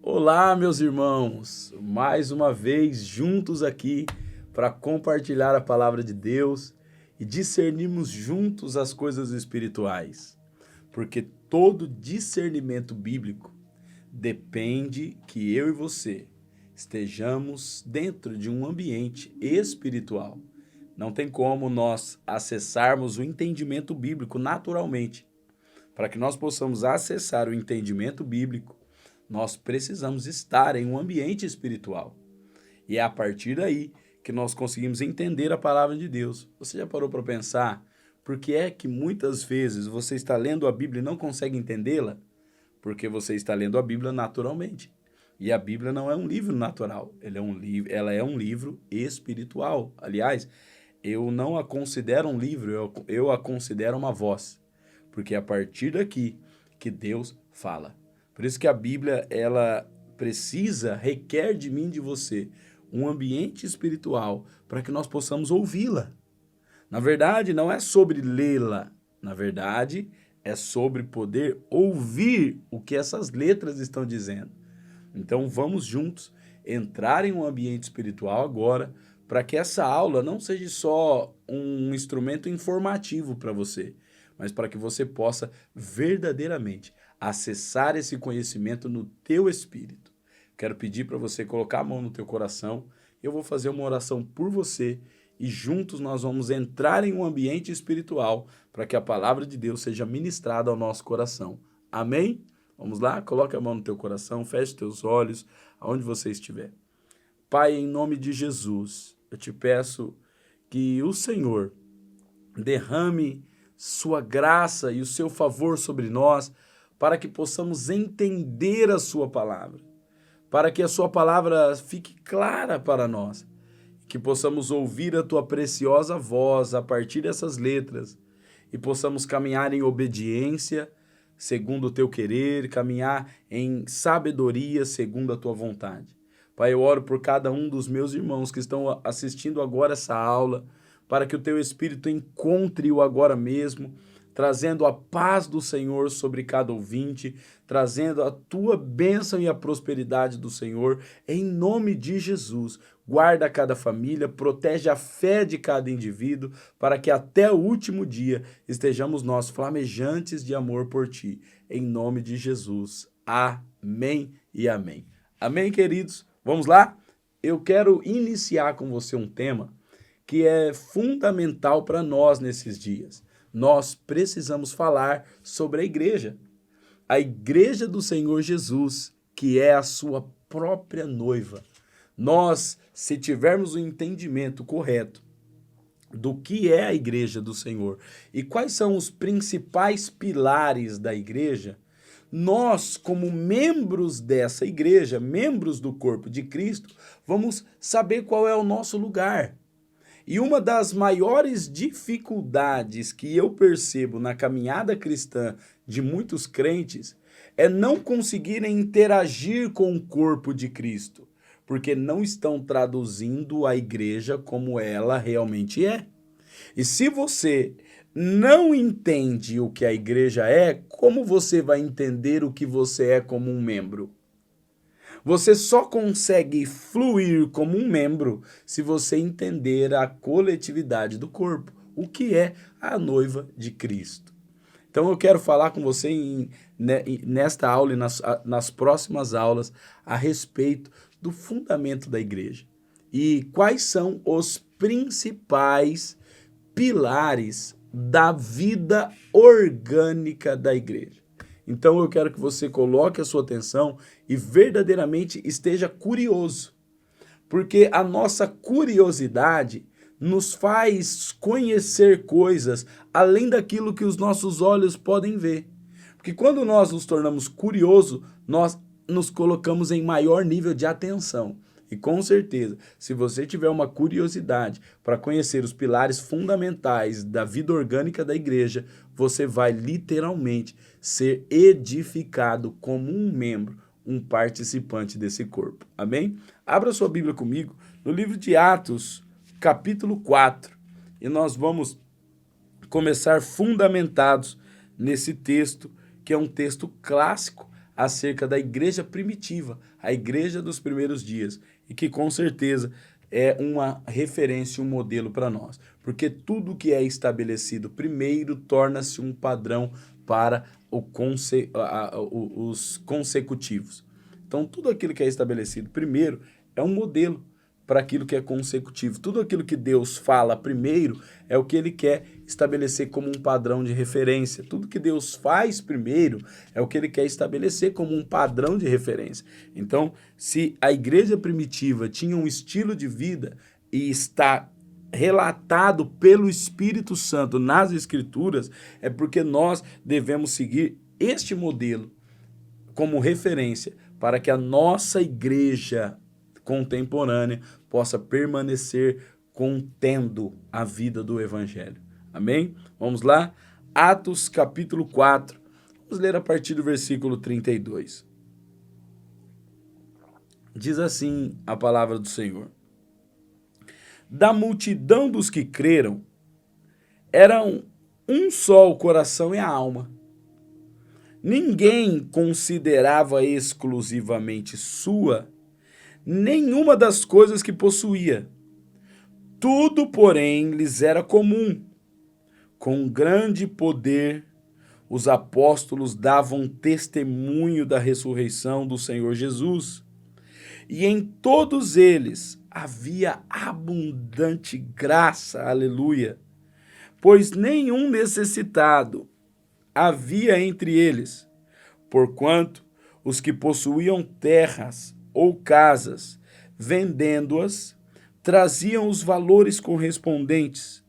Olá, meus irmãos, mais uma vez juntos aqui para compartilhar a palavra de Deus e discernirmos juntos as coisas espirituais, porque todo discernimento bíblico depende que eu e você estejamos dentro de um ambiente espiritual. Não tem como nós acessarmos o entendimento bíblico naturalmente. Para que nós possamos acessar o entendimento bíblico, nós precisamos estar em um ambiente espiritual. E é a partir daí que nós conseguimos entender a palavra de Deus. Você já parou para pensar por que é que muitas vezes você está lendo a Bíblia e não consegue entendê-la? Porque você está lendo a Bíblia naturalmente. E a Bíblia não é um livro natural, ela é um livro espiritual. Aliás, eu não a considero um livro, eu a considero uma voz. Porque é a partir daqui que Deus fala. Por isso que a Bíblia, ela requer de mim, de você, um ambiente espiritual para que nós possamos ouvi-la. Na verdade, não é sobre lê-la. Na verdade, é sobre poder ouvir o que essas letras estão dizendo. Então, vamos juntos entrar em um ambiente espiritual agora, para que essa aula não seja só um instrumento informativo para você, mas para que você possa verdadeiramente acessar esse conhecimento no teu espírito. Quero pedir para você colocar a mão no teu coração, eu vou fazer uma oração por você e juntos nós vamos entrar em um ambiente espiritual para que a palavra de Deus seja ministrada ao nosso coração. Amém? Vamos lá? Coloque a mão no teu coração, feche teus olhos, aonde você estiver. Pai, em nome de Jesus, eu te peço que o Senhor derrame sua graça e o seu favor sobre nós, para que possamos entender a sua palavra, para que a sua palavra fique clara para nós, que possamos ouvir a tua preciosa voz a partir dessas letras e possamos caminhar em obediência, segundo o teu querer, caminhar em sabedoria, segundo a tua vontade. Pai, eu oro por cada um dos meus irmãos que estão assistindo agora essa aula, para que o teu Espírito encontre-o agora mesmo, trazendo a paz do Senhor sobre cada ouvinte, trazendo a tua bênção e a prosperidade do Senhor, em nome de Jesus. Guarda cada família, protege a fé de cada indivíduo, para que até o último dia estejamos nós flamejantes de amor por ti, em nome de Jesus. Amém e amém. Amém, queridos? Vamos lá? Eu quero iniciar com você um tema que é fundamental para nós nesses dias. Nós precisamos falar sobre a igreja do Senhor Jesus, que é a sua própria noiva. Nós, se tivermos o entendimento correto do que é a igreja do Senhor e quais são os principais pilares da igreja, nós, como membros dessa igreja, membros do corpo de Cristo, vamos saber qual é o nosso lugar. E uma das maiores dificuldades que eu percebo na caminhada cristã de muitos crentes é não conseguirem interagir com o corpo de Cristo, porque não estão traduzindo a igreja como ela realmente é. E se você não entende o que a igreja é, como você vai entender o que você é como um membro? Você só consegue fluir como um membro se você entender a coletividade do corpo, o que é a noiva de Cristo. Então eu quero falar com você nesta aula e nas próximas aulas a respeito do fundamento da igreja e quais são os principais pilares da vida orgânica da igreja. Então eu quero que você coloque a sua atenção e verdadeiramente esteja curioso, porque a nossa curiosidade nos faz conhecer coisas além daquilo que os nossos olhos podem ver. Porque quando nós nos tornamos curiosos, nós nos colocamos em maior nível de atenção. E com certeza, se você tiver uma curiosidade para conhecer os pilares fundamentais da vida orgânica da igreja, você vai literalmente ser edificado como um membro, um participante desse corpo. Amém? Abra sua Bíblia comigo no livro de Atos, capítulo 4, e nós vamos começar fundamentados nesse texto, que é um texto clássico, acerca da igreja primitiva, a igreja dos primeiros dias, e que com certeza é uma referência, um modelo para nós, porque tudo que é estabelecido primeiro torna-se um padrão para os consecutivos. Então, tudo aquilo que é estabelecido primeiro é um modelo para aquilo que é consecutivo. Tudo aquilo que Deus fala primeiro é o que ele quer estabelecer como um padrão de referência. Tudo que Deus faz primeiro é o que ele quer estabelecer como um padrão de referência. Então, se a igreja primitiva tinha um estilo de vida e está relatado pelo Espírito Santo nas Escrituras, é porque nós devemos seguir este modelo como referência para que a nossa igreja contemporânea possa permanecer contendo a vida do Evangelho. Amém? Vamos lá? Atos capítulo 4. Vamos ler a partir do versículo 32. Diz assim a palavra do Senhor. Da multidão dos que creram, eram um só o coração e a alma. Ninguém considerava exclusivamente sua nenhuma das coisas que possuía. Tudo, porém, lhes era comum. Com grande poder, os apóstolos davam testemunho da ressurreição do Senhor Jesus. E em todos eles havia abundante graça, aleluia, pois nenhum necessitado havia entre eles, porquanto os que possuíam terras ou casas, vendendo-as, traziam os valores correspondentes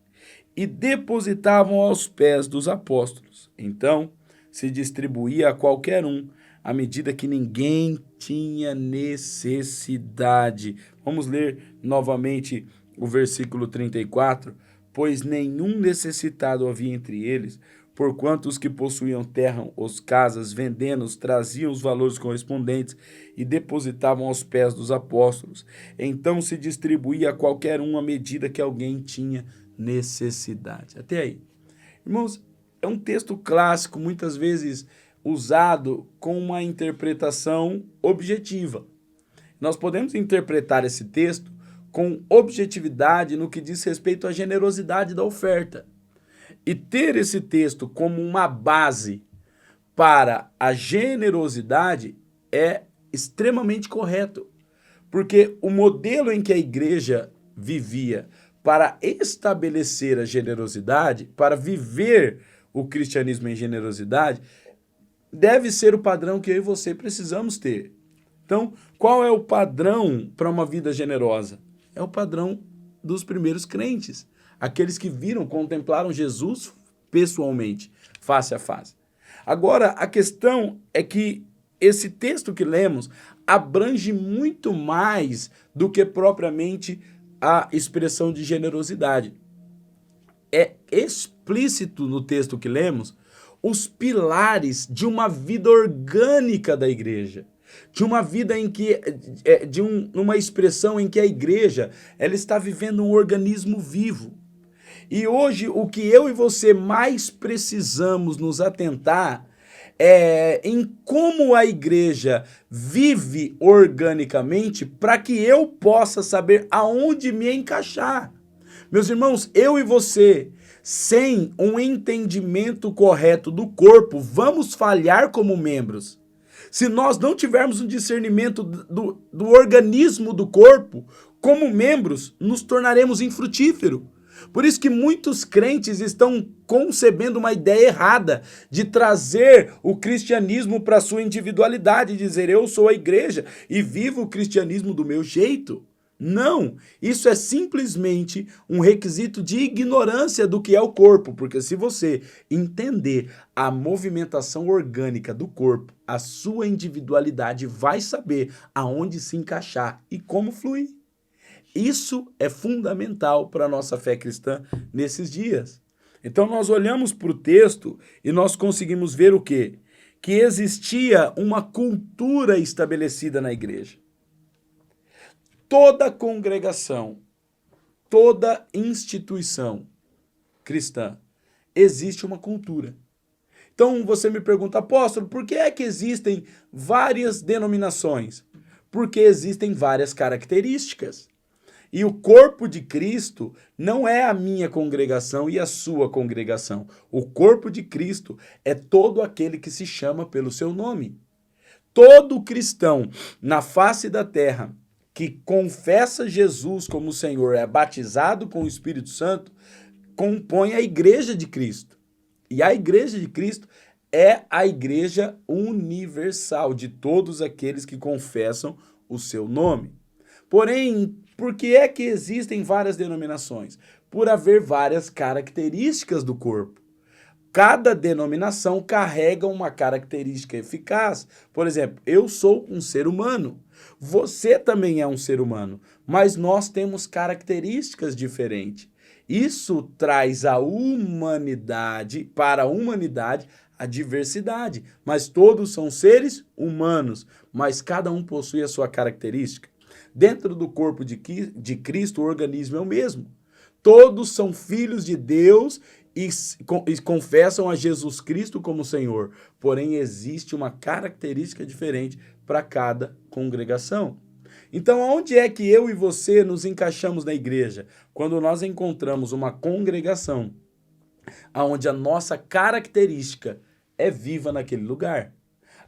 e depositavam aos pés dos apóstolos. Então se distribuía a qualquer um, à medida que ninguém tinha necessidade. Vamos ler novamente o versículo 34. Pois nenhum necessitado havia entre eles, porquanto os que possuíam terra ou casas, vendendo-os, traziam os valores correspondentes e depositavam aos pés dos apóstolos. Então se distribuía a qualquer um à medida que alguém tinha necessidade. Até aí. Irmãos, é um texto clássico, muitas vezes usado com uma interpretação objetiva. Nós podemos interpretar esse texto com objetividade no que diz respeito à generosidade da oferta. E ter esse texto como uma base para a generosidade é extremamente correto, porque o modelo em que a igreja vivia para estabelecer a generosidade, para viver o cristianismo em generosidade, deve ser o padrão que eu e você precisamos ter. Então, qual é o padrão para uma vida generosa? É o padrão dos primeiros crentes, aqueles que viram, contemplaram Jesus pessoalmente, face a face. Agora, a questão é que esse texto que lemos abrange muito mais do que propriamente a expressão de generosidade. É explícito no texto que lemos os pilares de uma vida orgânica da igreja, de uma vida em que, numa expressão em que a igreja ela está vivendo um organismo vivo. E hoje o que eu e você mais precisamos nos atentar é em como a igreja vive organicamente para que eu possa saber aonde me encaixar. Meus irmãos, eu e você, sem um entendimento correto do corpo, vamos falhar como membros. Se nós não tivermos um discernimento do organismo do corpo, como membros, nos tornaremos infrutíferos. Por isso que muitos crentes estão concebendo uma ideia errada de trazer o cristianismo para a sua individualidade, dizer eu sou a igreja e vivo o cristianismo do meu jeito. Não, isso é simplesmente um requisito de ignorância do que é o corpo, porque se você entender a movimentação orgânica do corpo, a sua individualidade vai saber aonde se encaixar e como fluir. Isso é fundamental para a nossa fé cristã nesses dias. Então nós olhamos para o texto e nós conseguimos ver o quê? Que existia uma cultura estabelecida na igreja. Toda congregação, toda instituição cristã, existe uma cultura. Então você me pergunta, apóstolo, por que é que existem várias denominações? Porque existem várias características. E o corpo de Cristo não é a minha congregação e a sua congregação. O corpo de Cristo é todo aquele que se chama pelo seu nome. Todo cristão na face da terra que confessa Jesus como Senhor, é batizado com o Espírito Santo, compõe a igreja de Cristo. E a igreja de Cristo é a igreja universal de todos aqueles que confessam o seu nome. Porém, por que é que existem várias denominações? Por haver várias características do corpo. Cada denominação carrega uma característica eficaz. Por exemplo, eu sou um ser humano. Você também é um ser humano, mas nós temos características diferentes. Isso traz a humanidade, para a humanidade, a diversidade. Mas todos são seres humanos, mas cada um possui a sua característica. Dentro do corpo de Cristo, o organismo é o mesmo. Todos são filhos de Deus e confessam a Jesus Cristo como Senhor. Porém, existe uma característica diferente para cada congregação. Então, onde é que eu e você nos encaixamos na igreja? Quando nós encontramos uma congregação onde a nossa característica é viva naquele lugar.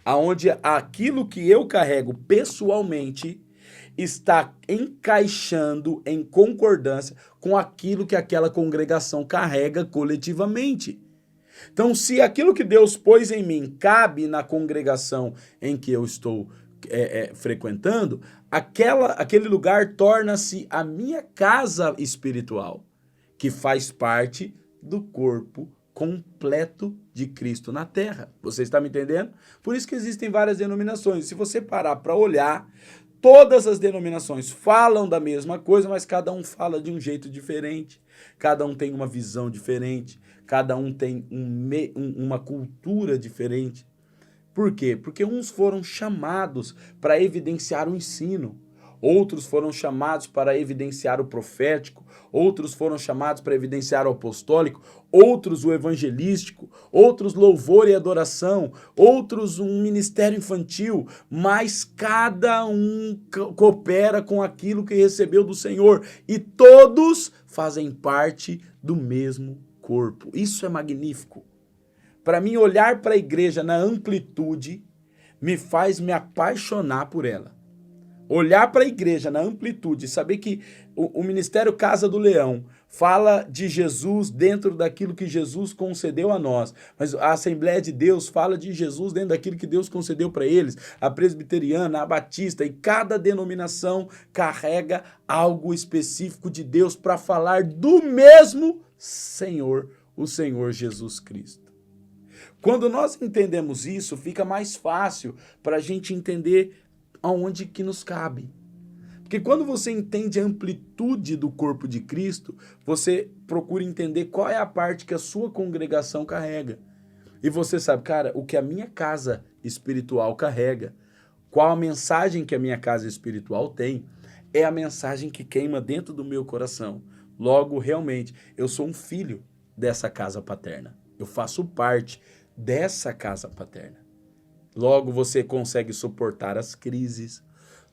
Onde aquilo que eu carrego pessoalmente está encaixando em concordância com aquilo que aquela congregação carrega coletivamente. Então, se aquilo que Deus pôs em mim cabe na congregação em que eu estou frequentando, aquele lugar torna-se a minha casa espiritual, que faz parte do corpo completo de Cristo na terra. Você está me entendendo? Por isso que existem várias denominações. Se você parar para olhar, todas as denominações falam da mesma coisa, mas cada um fala de um jeito diferente. Cada um tem uma visão diferente. Cada um tem uma cultura diferente. Por quê? Porque uns foram chamados para evidenciar o ensino. Outros foram chamados para evidenciar o profético, outros foram chamados para evidenciar o apostólico, outros o evangelístico, outros louvor e adoração, outros um ministério infantil, mas cada um coopera com aquilo que recebeu do Senhor e todos fazem parte do mesmo corpo. Isso é magnífico. Para mim, olhar para a igreja na amplitude me faz me apaixonar por ela. Olhar para a igreja na amplitude, saber que o Ministério Casa do Leão fala de Jesus dentro daquilo que Jesus concedeu a nós, mas a Assembleia de Deus fala de Jesus dentro daquilo que Deus concedeu para eles, a presbiteriana, a batista, e cada denominação carrega algo específico de Deus para falar do mesmo Senhor, o Senhor Jesus Cristo. Quando nós entendemos isso, fica mais fácil para a gente entender aonde que nos cabe. Porque quando você entende a amplitude do corpo de Cristo, você procura entender qual é a parte que a sua congregação carrega. E você sabe, cara, o que a minha casa espiritual carrega, qual a mensagem que a minha casa espiritual tem, é a mensagem que queima dentro do meu coração. Logo, realmente, eu sou um filho dessa casa paterna. Eu faço parte dessa casa paterna. Logo, você consegue suportar as crises,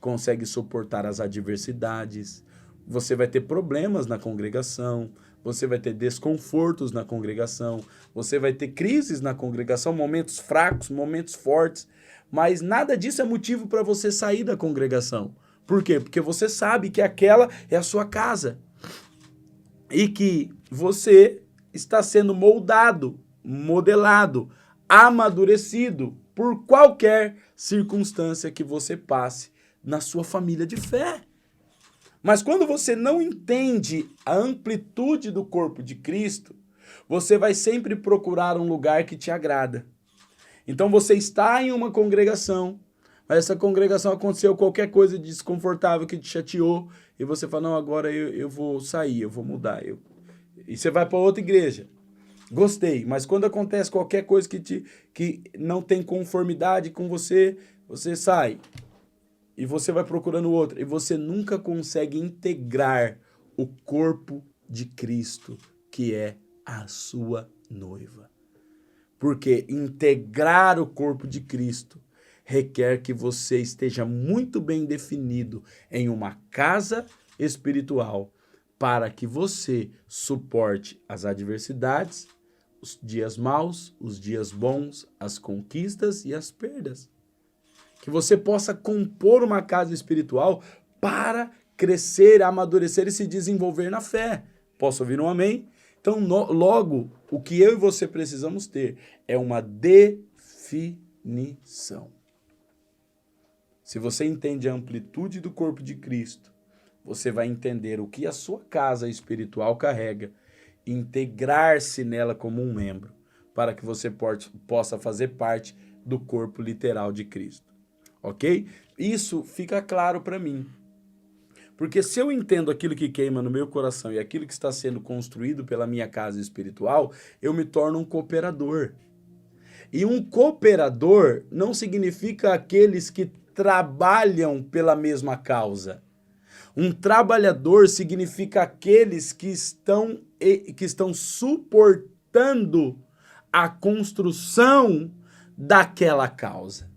consegue suportar as adversidades, você vai ter problemas na congregação, você vai ter desconfortos na congregação, você vai ter crises na congregação, momentos fracos, momentos fortes, mas nada disso é motivo para você sair da congregação. Por quê? Porque você sabe que aquela é a sua casa e que você está sendo moldado, modelado, amadurecido por qualquer circunstância que você passe na sua família de fé. Mas quando você não entende a amplitude do corpo de Cristo, você vai sempre procurar um lugar que te agrada. Então você está em uma congregação, mas essa congregação aconteceu qualquer coisa de desconfortável que te chateou, e você fala, não, agora eu vou sair, eu vou mudar. E você vai para outra igreja. Gostei, mas quando acontece qualquer coisa que não tem conformidade com você, você sai. E você vai procurando outra. E você nunca consegue integrar o corpo de Cristo, que é a sua noiva. Porque integrar o corpo de Cristo requer que você esteja muito bem definido em uma casa espiritual para que você suporte as adversidades, os dias maus, os dias bons, as conquistas e as perdas. Que você possa compor uma casa espiritual para crescer, amadurecer e se desenvolver na fé. Posso ouvir um amém? Então, logo, o que eu e você precisamos ter é uma definição. Se você entende a amplitude do corpo de Cristo, você vai entender o que a sua casa espiritual carrega e integrar-se nela como um membro, para que você possa fazer parte do corpo literal de Cristo. Ok? Isso fica claro para mim. Porque se eu entendo aquilo que queima no meu coração e aquilo que está sendo construído pela minha casa espiritual, eu me torno um cooperador. E um cooperador não significa aqueles que trabalham pela mesma causa. Um trabalhador significa aqueles que estão suportando a construção daquela causa.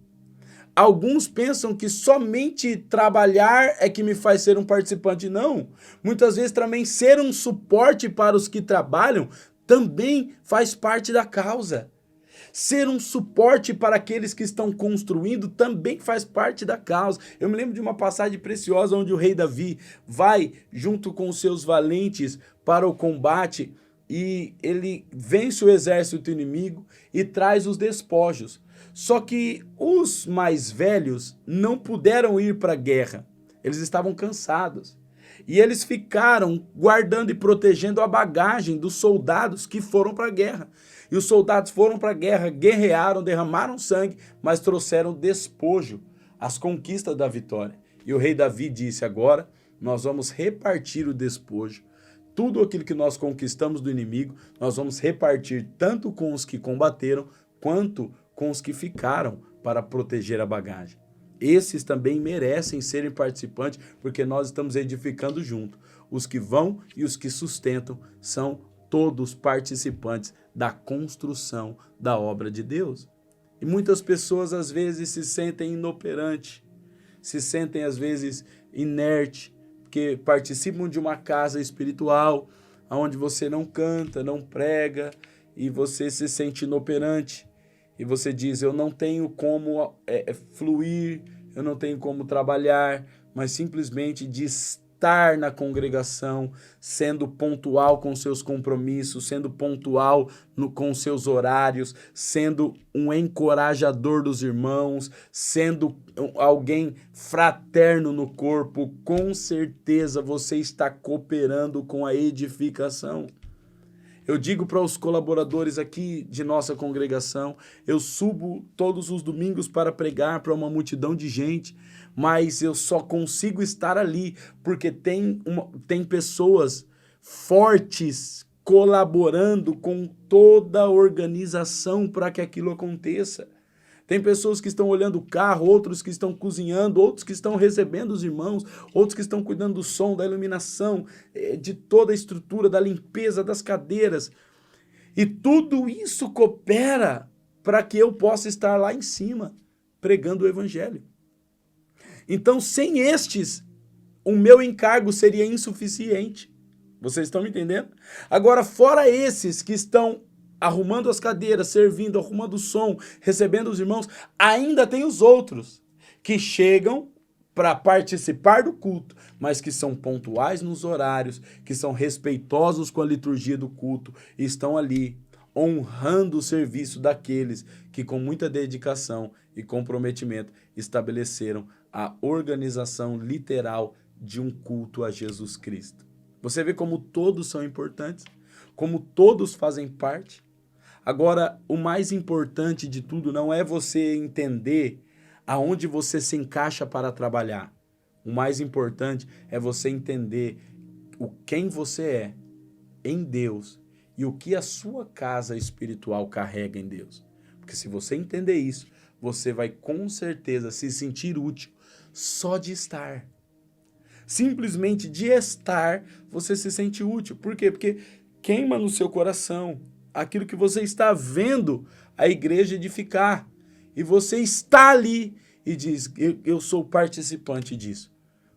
Alguns pensam que somente trabalhar é que me faz ser um participante. Não. Muitas vezes também ser um suporte para os que trabalham também faz parte da causa. Ser um suporte para aqueles que estão construindo também faz parte da causa. Eu me lembro de uma passagem preciosa onde o rei Davi vai junto com os seus valentes para o combate e ele vence o exército inimigo e traz os despojos. Só que os mais velhos não puderam ir para a guerra. Eles estavam cansados. E eles ficaram guardando e protegendo a bagagem dos soldados que foram para a guerra. E os soldados foram para a guerra, guerrearam, derramaram sangue, mas trouxeram despojo, as conquistas da vitória. E o rei Davi disse: agora nós vamos repartir o despojo. Tudo aquilo que nós conquistamos do inimigo, nós vamos repartir tanto com os que combateram, quanto com os que ficaram para proteger a bagagem. Esses também merecem serem participantes, porque nós estamos edificando junto. Os que vão e os que sustentam são todos participantes da construção da obra de Deus. E muitas pessoas às vezes se sentem inoperantes, se sentem às vezes inertes, porque participam de uma casa espiritual, onde você não canta, não prega, e você se sente inoperante. E você diz: eu não tenho como fluir, eu não tenho como trabalhar, mas simplesmente de estar na congregação, sendo pontual com seus compromissos, sendo pontual com seus horários, sendo um encorajador dos irmãos, sendo alguém fraterno no corpo, com certeza você está cooperando com a edificação. Eu digo para os colaboradores aqui de nossa congregação, eu subo todos os domingos para pregar para uma multidão de gente, mas eu só consigo estar ali porque tem pessoas fortes colaborando com toda a organização para que aquilo aconteça. Tem pessoas que estão olhando o carro, outros que estão cozinhando, outros que estão recebendo os irmãos, outros que estão cuidando do som, da iluminação, de toda a estrutura, da limpeza das cadeiras. E tudo isso coopera para que eu possa estar lá em cima, pregando o evangelho. Então, sem estes, o meu encargo seria insuficiente. Vocês estão me entendendo? Agora, fora esses que estão arrumando as cadeiras, servindo, arrumando o som, recebendo os irmãos, ainda tem os outros que chegam para participar do culto, mas que são pontuais nos horários, que são respeitosos com a liturgia do culto e estão ali honrando o serviço daqueles que com muita dedicação e comprometimento estabeleceram a organização literal de um culto a Jesus Cristo. Você vê como todos são importantes, como todos fazem parte. Agora, o mais importante de tudo não é você entender aonde você se encaixa para trabalhar. O mais importante é você entender quem você é em Deus e o que a sua casa espiritual carrega em Deus. Porque se você entender isso, você vai com certeza se sentir útil só de estar. Simplesmente de estar, você se sente útil. Por quê? Porque queima no seu coração aquilo que você está vendo a igreja edificar. E você está ali e diz, eu sou participante disso.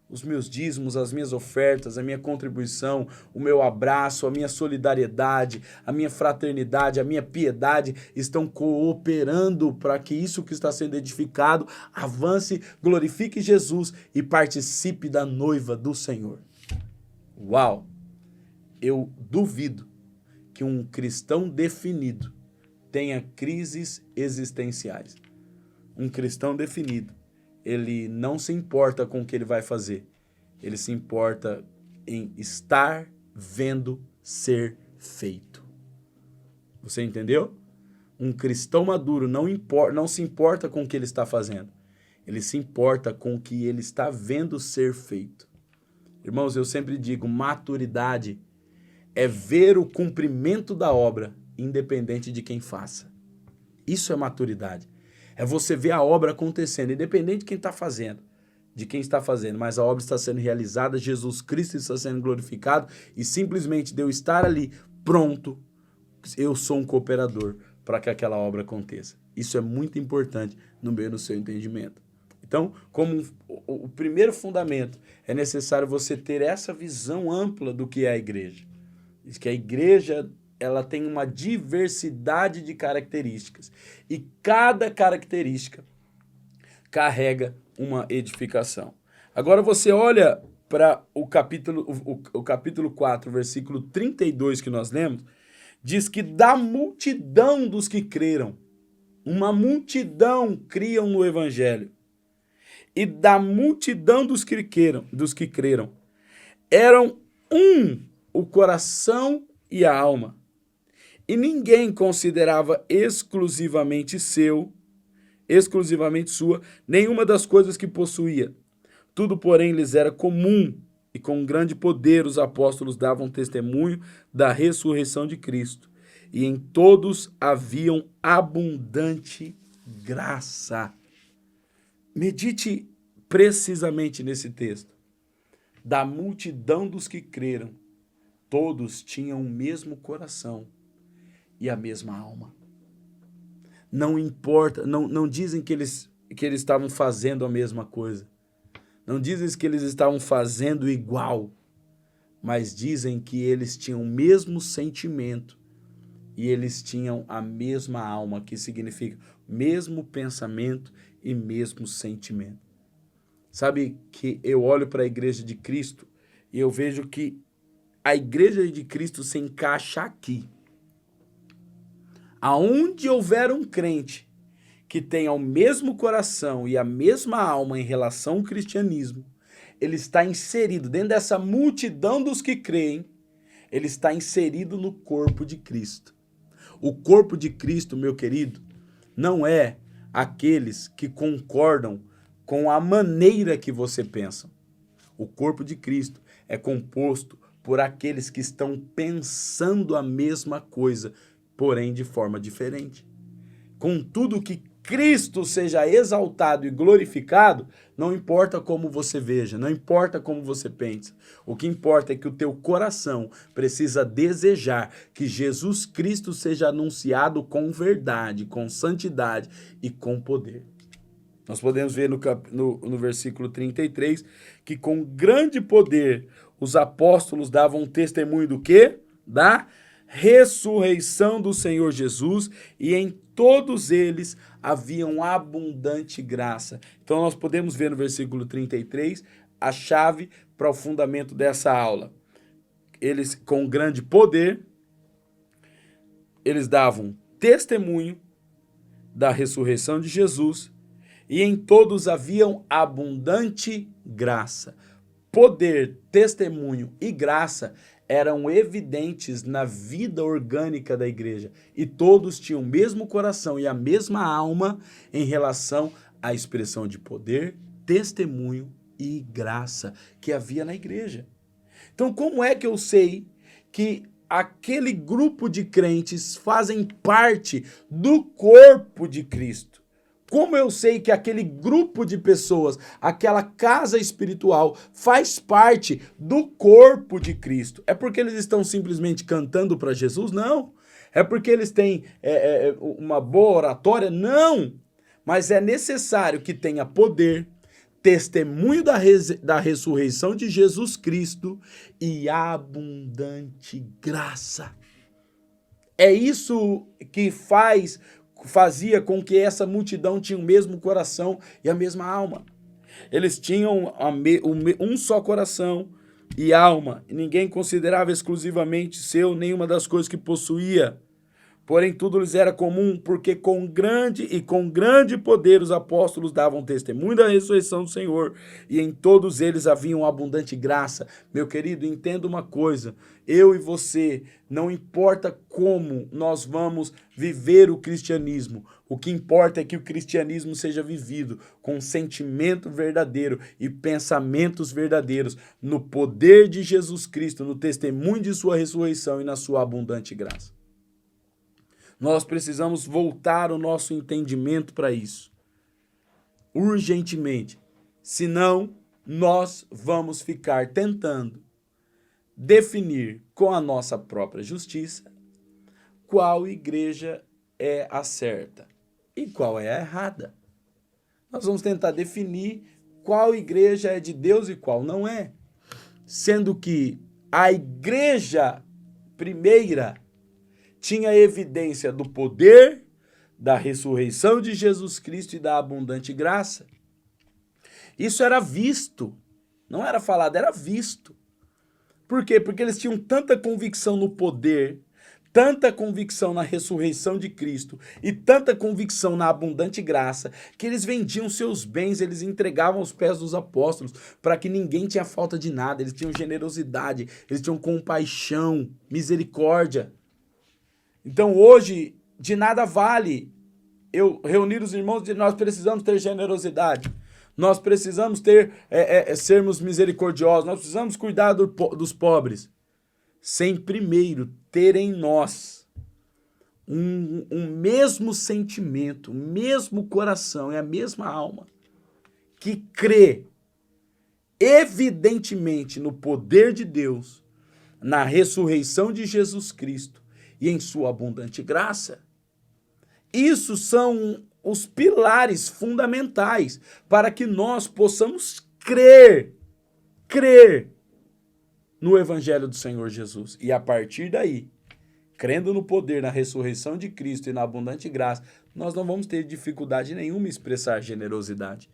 Os meus dízimos, as minhas ofertas, a minha contribuição, o meu abraço, a minha solidariedade, a minha fraternidade, a minha piedade estão cooperando para que isso que está sendo edificado avance, glorifique Jesus e participe da noiva do Senhor. Uau! Eu duvido que um cristão definido tenha crises existenciais. Um cristão definido, ele não se importa com o que ele vai fazer. Ele se importa em estar vendo ser feito. Você entendeu? Um cristão maduro não se importa com o que ele está fazendo. Ele se importa com o que ele está vendo ser feito. Irmãos, eu sempre digo, maturidade é ver o cumprimento da obra, independente de quem faça. Isso é maturidade. É você ver a obra acontecendo, independente de quem está fazendo, mas a obra está sendo realizada, Jesus Cristo está sendo glorificado e simplesmente de eu estar ali pronto, eu sou um cooperador para que aquela obra aconteça. Isso é muito importante no seu entendimento. Então, como o primeiro fundamento, é necessário você ter essa visão ampla do que é a igreja. Diz que a igreja ela tem uma diversidade de características e cada característica carrega uma edificação. Agora você olha para o capítulo 4, versículo 32 que nós lemos, diz que da multidão dos que creram, uma multidão criam no evangelho, e da multidão dos que creram, eram o coração e a alma. E ninguém considerava exclusivamente sua, nenhuma das coisas que possuía. Tudo, porém, lhes era comum, e com grande poder os apóstolos davam testemunho da ressurreição de Cristo. E em todos haviam abundante graça. Medite precisamente nesse texto. Da multidão dos que creram, todos tinham o mesmo coração e a mesma alma. Não importa, não dizem que eles estavam fazendo a mesma coisa. Não dizem que eles estavam fazendo igual, mas dizem que eles tinham o mesmo sentimento e eles tinham a mesma alma, que significa mesmo pensamento e mesmo sentimento. Sabe que eu olho para a igreja de Cristo e eu vejo que a igreja de Cristo se encaixa aqui. Aonde houver um crente que tenha o mesmo coração e a mesma alma em relação ao cristianismo, ele está inserido dentro dessa multidão dos que creem, ele está inserido no corpo de Cristo. O corpo de Cristo, meu querido, não é aqueles que concordam com a maneira que você pensa. O corpo de Cristo é composto por aqueles que estão pensando a mesma coisa, porém de forma diferente. Contudo, que Cristo seja exaltado e glorificado, não importa como você veja, não importa como você pensa. O que importa é que o teu coração precisa desejar que Jesus Cristo seja anunciado com verdade, com santidade e com poder. Nós podemos ver no versículo 33 que com grande poder os apóstolos davam testemunho do quê? Da ressurreição do Senhor Jesus, e em todos eles haviam abundante graça. Então nós podemos ver no versículo 33 a chave para o fundamento dessa aula. Eles, com grande poder, eles davam testemunho da ressurreição de Jesus, e em todos haviam abundante graça. Poder, testemunho e graça eram evidentes na vida orgânica da igreja. E todos tinham o mesmo coração e a mesma alma em relação à expressão de poder, testemunho e graça que havia na igreja. Então, como é que eu sei que aquele grupo de crentes fazem parte do corpo de Cristo? Como eu sei que aquele grupo de pessoas, aquela casa espiritual, faz parte do corpo de Cristo? É porque eles estão simplesmente cantando para Jesus? Não. É porque eles têm uma boa oratória? Não! Mas é necessário que tenha poder, testemunho da ressurreição de Jesus Cristo e abundante graça. É isso que fazia com que essa multidão tinha o mesmo coração e a mesma alma. Eles tinham um só coração e alma, e ninguém considerava exclusivamente seu nenhuma das coisas que possuía. Porém, tudo lhes era comum, porque com grande poder os apóstolos davam testemunho da ressurreição do Senhor, e em todos eles havia uma abundante graça. Meu querido, entenda uma coisa, eu e você, não importa como nós vamos viver o cristianismo, o que importa é que o cristianismo seja vivido com sentimento verdadeiro e pensamentos verdadeiros, no poder de Jesus Cristo, no testemunho de sua ressurreição e na sua abundante graça. Nós precisamos voltar o nosso entendimento para isso, urgentemente. Senão, nós vamos ficar tentando definir com a nossa própria justiça qual igreja é a certa e qual é a errada. Nós vamos tentar definir qual igreja é de Deus e qual não é. Sendo que a igreja primeira tinha evidência do poder, da ressurreição de Jesus Cristo e da abundante graça. Isso era visto, não era falado, era visto. Por quê? Porque eles tinham tanta convicção no poder, tanta convicção na ressurreição de Cristo e tanta convicção na abundante graça, que eles vendiam seus bens, eles entregavam aos pés dos apóstolos, para que ninguém tinha falta de nada, eles tinham generosidade, eles tinham compaixão, misericórdia. Então hoje, de nada vale eu reunir os irmãos, nós precisamos ter generosidade, nós precisamos sermos misericordiosos, nós precisamos cuidar dos pobres, sem primeiro ter em nós um mesmo sentimento, o mesmo coração e a mesma alma, que crê evidentemente no poder de Deus, na ressurreição de Jesus Cristo, e em sua abundante graça. Isso são os pilares fundamentais para que nós possamos crer no Evangelho do Senhor Jesus. E a partir daí, crendo no poder, na ressurreição de Cristo e na abundante graça, nós não vamos ter dificuldade nenhuma em expressar generosidade.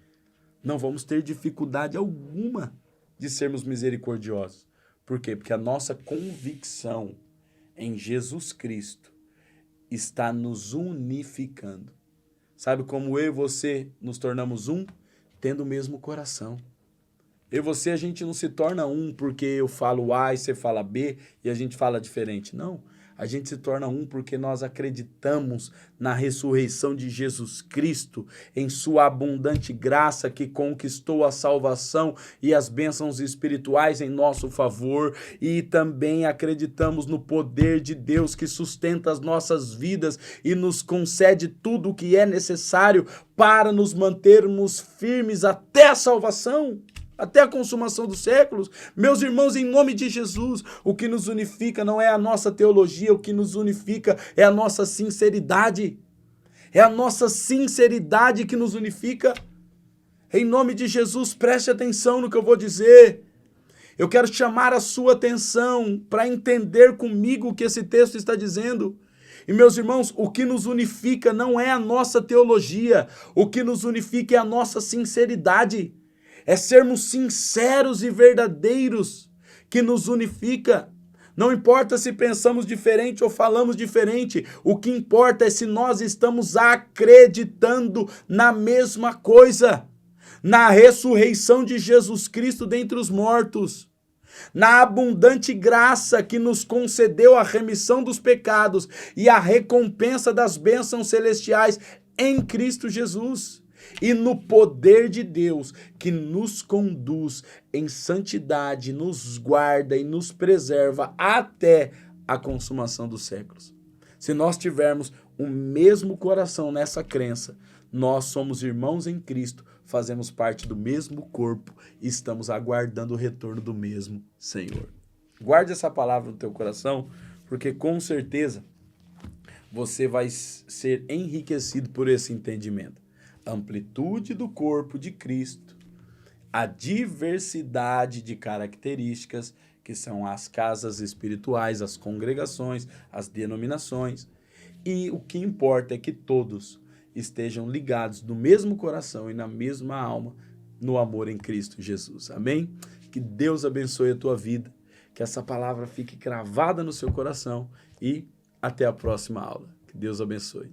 Não vamos ter dificuldade alguma de sermos misericordiosos. Por quê? Porque a nossa convicção em Jesus Cristo está nos unificando. Sabe como eu e você nos tornamos um? Tendo o mesmo coração. Eu e você, a gente não se torna um porque eu falo A e você fala B e a gente fala diferente. Não. A gente se torna um porque nós acreditamos na ressurreição de Jesus Cristo, em sua abundante graça que conquistou a salvação e as bênçãos espirituais em nosso favor, e também acreditamos no poder de Deus que sustenta as nossas vidas e nos concede tudo o que é necessário para nos mantermos firmes até a salvação. Até a consumação dos séculos. Meus irmãos, em nome de Jesus, o que nos unifica não é a nossa teologia, o que nos unifica é a nossa sinceridade. É a nossa sinceridade que nos unifica. Em nome de Jesus, preste atenção no que eu vou dizer. Eu quero chamar a sua atenção para entender comigo o que esse texto está dizendo. E, meus irmãos, o que nos unifica não é a nossa teologia, o que nos unifica é a nossa sinceridade. É sermos sinceros e verdadeiros que nos unifica. Não importa se pensamos diferente ou falamos diferente, o que importa é se nós estamos acreditando na mesma coisa, na ressurreição de Jesus Cristo dentre os mortos, na abundante graça que nos concedeu a remissão dos pecados e a recompensa das bênçãos celestiais em Cristo Jesus. E no poder de Deus que nos conduz em santidade, nos guarda e nos preserva até a consumação dos séculos. Se nós tivermos o mesmo coração nessa crença, nós somos irmãos em Cristo, fazemos parte do mesmo corpo e estamos aguardando o retorno do mesmo Senhor. Guarde essa palavra no teu coração, porque com certeza você vai ser enriquecido por esse entendimento. Amplitude do corpo de Cristo, a diversidade de características, que são as casas espirituais, as congregações, as denominações. E o que importa é que todos estejam ligados no mesmo coração e na mesma alma, no amor em Cristo Jesus. Amém? Que Deus abençoe a tua vida, que essa palavra fique cravada no seu coração e até a próxima aula. Que Deus abençoe.